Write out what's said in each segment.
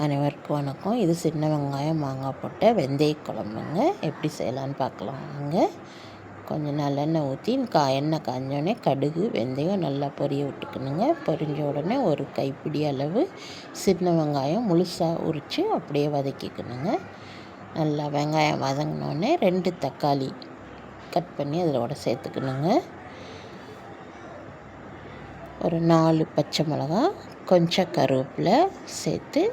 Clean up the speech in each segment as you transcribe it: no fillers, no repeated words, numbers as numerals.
அனைவருக்கும் வணக்கம். இது சின்ன வெங்காயம் மாங்காய் போட்ட வெந்தய குழம்புங்க. எப்படி செய்யலான்னு பார்க்கலாம் வாங்க. கொஞ்சம் நல்லெண்ணெய் ஊற்றி எண்ணெய் காஞ்சோடனே கடுகு வெந்தயம் நல்லா பொரிய விட்டுக்கணுங்க. பொரிஞ்ச உடனே ஒரு கைப்பிடி அளவு சின்ன வெங்காயம் முழுசாக உரித்து அப்படியே வதக்கிக்கணுங்க. நல்லா வெங்காயம் வதங்கினோடனே 2 தக்காளி கட் பண்ணி அதோட சேர்த்துக்கணுங்க. ஒரு 4 பச்சை மிளகா, கொஞ்சம் கருவேப்பிலை சேர்த்து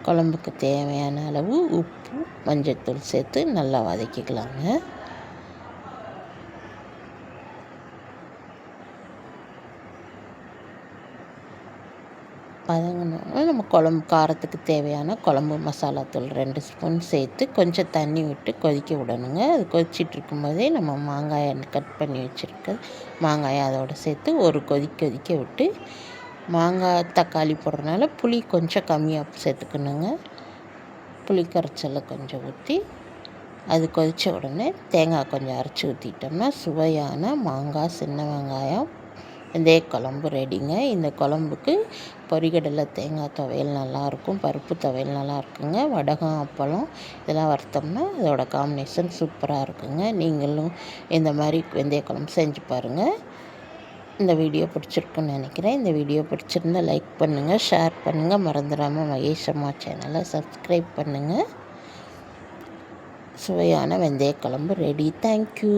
குழம்புக்கு தேவையான அளவு உப்பு மஞ்சள்தூள் சேர்த்து நல்லா வதக்கிக்கலாங்க. வதங்கினோன்னா நம்ம குழம்பு காரத்துக்கு தேவையான குழம்பு மசாலாத்தூள் 2 ஸ்பூன் சேர்த்து கொஞ்சம் தண்ணி விட்டு கொதிக்க விடணுங்க. அது கொதிச்சிட்டு இருக்கும்போதே நம்ம மாங்காயை கட் பண்ணி வச்சுருக்க மாங்காயை அதோடு சேர்த்து ஒரு கொதிக்க விட்டு மாங்காய் தக்காளி போடுறதுனால புளி கொஞ்சம் கம்மியாக சேர்த்துக்கணுங்க. புளி கரைச்சலை கொஞ்சம் ஊற்றி அது கொதித்த உடனே தேங்காய் கொஞ்சம் அரைச்சி ஊற்றிட்டோம்னா சுவையான மாங்காய் சின்ன வெங்காயம் வெந்தய குழம்பு ரெடிங்க. இந்த குழம்புக்கு பொரிகடலை தேங்காய் துவையல் நல்லாயிருக்கும், பருப்பு துவையல் நல்லா இருக்குங்க, வடகம் அப்பளம் இதெல்லாம் வறுத்தோம்னா அதோட காம்பினேஷன் சூப்பராக இருக்குங்க. நீங்களும் இந்த மாதிரி வெந்தய குழம்பு செஞ்சு பாருங்கள். இந்த வீடியோ பிடிச்சிருக்குன்னு நினைக்கிறேன். இந்த வீடியோ பிடிச்சிருந்தா லைக் பண்ணுங்கள், ஷேர் பண்ணுங்கள், மறந்துடாமல் மகேஷ் அம்மா சேனலை சப்ஸ்கிரைப் பண்ணுங்கள். சுவையான வெந்தய குழம்பு ரெடி. தேங்க்யூ.